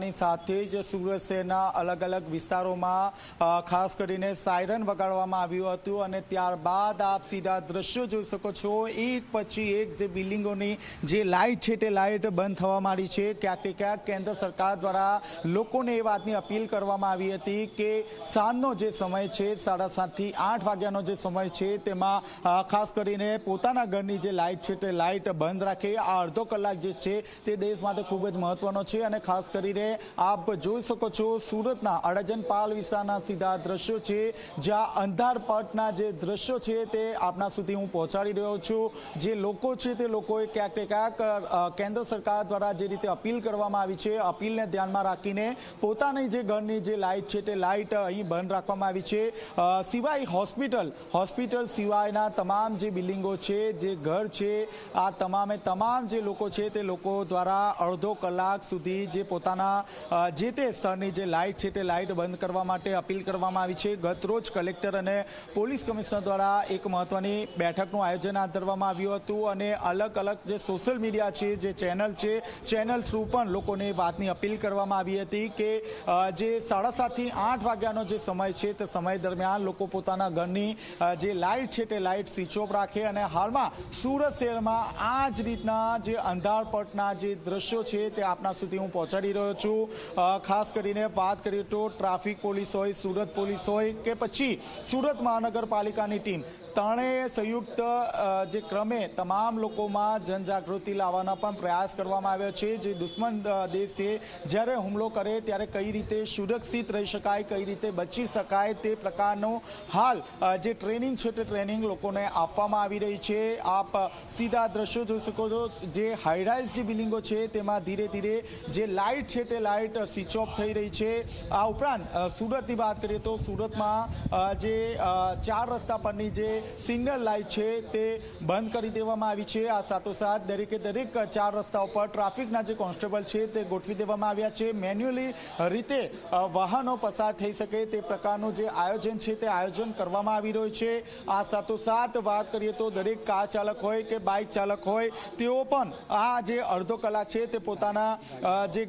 થતાની સાથે જ સુરત શહેરના અલગ અલગ વિસ્તારોમાં ખાસ કરીને સાયરન વગાડવામાં આવ્યું હતું અને ત્યારબાદ આપ સીધા દ્રશ્યો જોઈ શકો છો। એક પછી એક જે બિલ્ડિંગોની જે લાઇટ છે તે લાઇટ બંધ થવા માંડી છે। ક્યાંક ને ક્યાંક કેન્દ્ર સરકાર દ્વારા લોકોને એ વાતની અપીલ કરવામાં આવી હતી કે સાંજનો જે સમય છે 7:30 થી 8 વાગ્યાનો જે સમય છે તેમાં ખાસ કરીને પોતાના ઘરની જે લાઇટ છે તે લાઇટ બંધ રાખે। આ અડધો કલાક જે છે તે દેશ માટે ખૂબ જ મહત્વનો છે અને ખાસ કરીને આપ જોઈ શકો છો સુરતના અડાજણપાલ વિસ્તારના સીધા દ્રશ્યો છે જ્યાં અંધારપટના જે દ્રશ્યો છે તે આપના સુધી હું પહોંચાડી રહ્યો છું। જે લોકો છે તે લોકોએ ક્યાંક ને ક્યાંક કેન્દ્ર સરકાર દ્વારા જે રીતે અપીલ કરવામાં આવી છે અપીલને ધ્યાનમાં રાખીને પોતાની જે ઘરની જે લાઇટ છે તે લાઇટ અહીં બંધ રાખવામાં આવી છે। સિવાય હોસ્પિટલ સિવાયના તમામ જે બિલ્ડિંગો છે જે ઘર છે આ તમામ જે લોકો છે તે લોકો દ્વારા અડધો કલાક સુધી જે પોતાના જે તે સ્તરની જે લાઇટ છે તે લાઇટ બંધ કરવા માટે અપીલ કરવામાં આવી છે। ગતરોજ કલેક્ટર અને પોલીસ કમિશનર દ્વારા એક મહત્વની બેઠકનું આયોજન હાથ ધરવામાં આવ્યું હતું અને અલગ અલગ જે સોશિયલ મીડિયા છે જે ચેનલ થ્રુ પણ લોકોને વાતની અપીલ કરવામાં આવી હતી કે જે 7:30 થી 8 વાગ્યાનો જે સમય છે તે સમય દરમિયાન લોકો પોતાના ઘરની જે લાઇટ છે તે લાઇટ સ્વિચ ઓફ રાખે। અને હાલમાં સુરત શહેરમાં આ જ રીતના જે અંધારપટના જે દ્રશ્યો છે તે આપના સુધી હું પહોંચાડી રહ્યો છું। ખાસ કરીને વાત કરીએ તો ટ્રાફિક પોલીસ હોય, સુરત પોલીસ હોય કે પછી સુરત મહાનગરપાલિકાની ટીમ ત્રણેય સંયુક્ત જે ક્રમે તમામ લોકોમાં જનજાગૃતિ લાવવાના પણ પ્રયાસ કરવામાં આવ્યો છે। જે દુશ્મન દેશથી જ્યારે હુમલો કરે ત્યારે કઈ રીતે સુરક્ષિત રહી શકાય, કઈ રીતે બચી શકાય તે પ્રકારનો હાલ જે ટ્રેનિંગ છે તે ટ્રેનિંગ લોકોને આપવામાં આવી રહી છે। આપ સીધા દ્રશ્યો જોઈ શકો છો જે હાઈરાઇઝ જે બિલ્ડિંગો છે તેમાં ધીરે ધીરે જે લાઇટ છે તે લાઇટ સ્વિચ ઓફ થઈ રહી છે। આ ઉપરાંત સુરતની વાત કરીએ તો સુરતમાં જે 4 રસ્તા પરની જે સિગ્નલ લાઇટ છે તે બંધ કરી દેવામાં આવી છે। આ સાથોસાથ દરેકે દરેક 4 રસ્તાઓ પર ટ્રાફિકના જે કોન્સ્ટેબલ છે તે ગોઠવી દેવામાં આવ્યા છે। મેન્યુઅલી રીતે વાહનો પસાર થઈ શકે તે પ્રકારનું જે આયોજન છે તે આયોજન કરવામાં આવી રહ્યું છે। આ સાથોસાથ વાત કરીએ તો દરેક કાર ચાલક હોય કે બાઇક ચાલક હોય તેઓ પણ આ જે અડધો કલાક છે તે પોતાના જે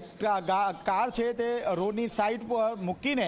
કાર છે તે રોડની સાઈડ પર મૂકીને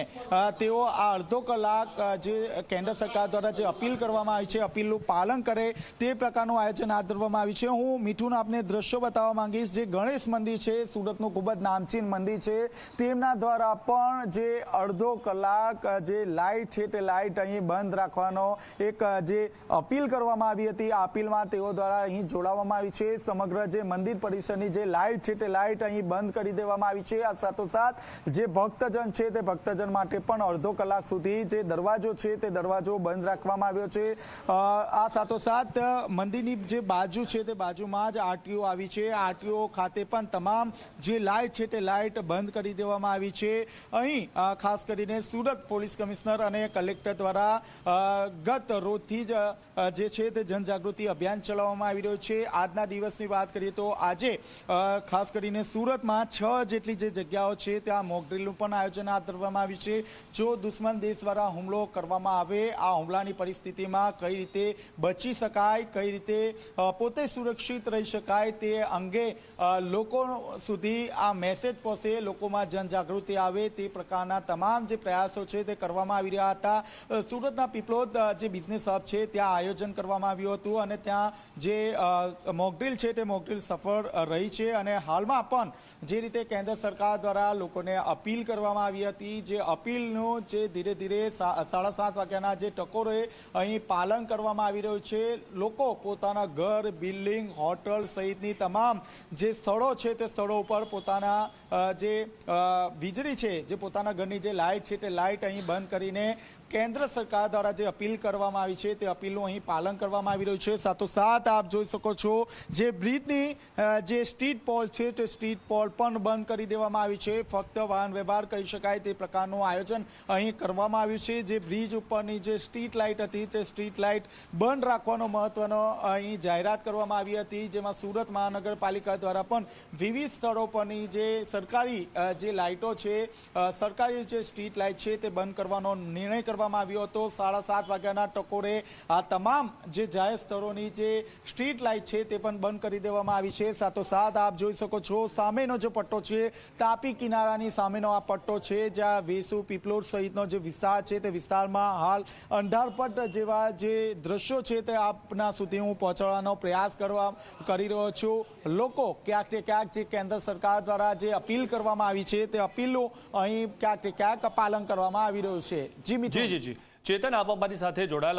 તેઓ આ અડધો કલાક જે કેન્દ્ર સરકાર દ્વારા જે અપીલ કરવામાં આવી છે અપીલનું પાલન કરે તે પ્રકારનું આયોજન હાથ ધરવામાં આવ્યું છે। હું મીઠું આપને દ્રશ્યો બતાવવા માંગીશ। જે ગણેશ મંદિર છે સુરતનું ખૂબ જ નામચીન મંદિર છે તેમના દ્વારા પણ જે અડધો કલાક જે લાઇટ છે તે લાઇટ અહીં બંધ રાખવાનો એક જે અપીલ કરવામાં આવી હતી આ અપીલમાં તેઓ દ્વારા અહીં જોડાવામાં આવી છે। સમગ્ર જે મંદિર પરિસરની જે લાઇટ છે તે લાઇટ અહીં બંધ કરી દેવામાં આવી છે। આ સાથોસાથ જે ભક્તજન છે તે ભક્તજન માટે પણ અડધો કલાક સુધી જે દરવાજો છે તે દરવાજો બંધ રાખવામાં આવ્યો છે। આ સાથોસાથ મંદિરની જે બાજુ છે તે બાજુમાં જ આરટીઓ આવી છે। આરટીઓ ખાતે પણ તમામ જે લાઇટ છે તે લાઇટ બંધ કરી દેવામાં આવી છે। અહીં ખાસ કરીને સુરત પોલીસ કમિશનર અને કલેક્ટર દ્વારા ગત રોજથી જ જે છે તે જનજાગૃતિ અભિયાન ચલાવવામાં આવી રહ્યું છે। આજના દિવસની વાત કરીએ તો આજે ખાસ કરીને સુરતમાં 6 જેટલી જે જગ્યાઓ છે ત્યાં મોકડ્રીલનું પણ આયોજન હાથ ધરવામાં આવ્યું છે। જો દુશ્મન દેશ દ્વારા હુમલો કરવામાં આવે આ હુમલાની પરિસ્થિતિમાં કઈ રીતે બચી શકાય, કઈ રીતે પોતે સુરક્ષિત રહી શકાય તે અંગે લોકો સુધી આ મેસેજ પહોંચે, લોકોમાં જનજાગૃતિ આવે તે પ્રકારના તમામ જે પ્રયાસો છે તે કરવામાં આવી રહ્યા હતા। સુરતના પીપલોદ જે બિઝનેસ હબ છે ત્યાં આયોજન કરવામાં આવ્યું હતું અને ત્યાં જે મોકડ્રીલ છે તે મોકડ્રીલ સફળ રહી છે। અને હાલમાં પણ જે રીતે કેન્દ્ર સરકાર દ્વારા લોકોને અપીલ કરવામાં આવી હતી જે અપીલનું જે ધીરે ધીરે 7:30 વાગ્યાના જે ટકોરે અહીં પાલન કરવામાં આવી રહ્યું છે। લોકો પોતાના ઘર, બિલ્ડિંગ, હોટલ સહિતની તમામ જે સ્થળો છે તે સ્થળો ઉપર પોતાના જે વીજળી છે જે પોતાના ઘરની જે લાઇટ છે તે લાઇટ અહીં બંધ કરીને કેન્દ્ર સરકાર દ્વારા જે અપીલ કરવામાં આવી છે તે અપીલનું અહીં પાલન કરવામાં આવી રહ્યું છે। સાથોસાથ આપ જોઈ શકો છો જે બ્રિજની જે સ્ટ્રીટ પોલ છે તે સ્ટ્રીટ પોલ પણ બંધ કરી દેવામાં આવી છે। ફક્ત વાહન વ્યવહાર કરી શકાય તે પ્રકારનું આયોજન અહીં કરવામાં આવ્યું છે। જે બ્રિજ ઉપરની જે સ્ટ્રીટ લાઇટ હતી તે સ્ટ્રીટ લાઇટ બંધ રાખવાનો મહત્વનો અહીં જાહેરાત કરવામાં આવી હતી જેમાં સુરત મહાનગરપાલિકા દ્વારા પણ વિવિધ સ્થળો પરની જે સરકારી જે લાઇટો છે સરકારી જે સ્ટ્રીટ લાઇટ છે તે બંધ કરવાનો નિર્ણય કરવામાં આવ્યો હતો। 7:30 વાગ્યાના ટકોરે આ તમામ જે જાહેર સ્થળોની જે સ્ટ્રીટ લાઇટ છે તે પણ બંધ કરી દેવામાં આવી છે। સાથોસાથ આપ જોઈ શકો છો સામેનો જે પટ્ટો છે તાપી કિનારાની સામેનો આ પટ્ટો છે, જ્યાં વેસુ, પીપલોદ સહિતનો જે વિસ્તાર છે તે વિસ્તારમાં હાલ અંધારપટ જેવા જે દ્રશ્યો છે તે આપના સુધી હું પહોંચાડવાનો પ્રયાસ કરી રહ્યો છું. લોકો ક્યાંક ને ક્યાંક જે કેન્દ્ર સરકાર દ્વારા જે અપીલ કરવામાં આવી છે તે અપીલનું અહીં ક્યાંક ને ક્યાંક પાલન કરવામાં આવી રહ્યું છે. જી જી ચેતન, આપ અમારી સાથે જોડાયેલા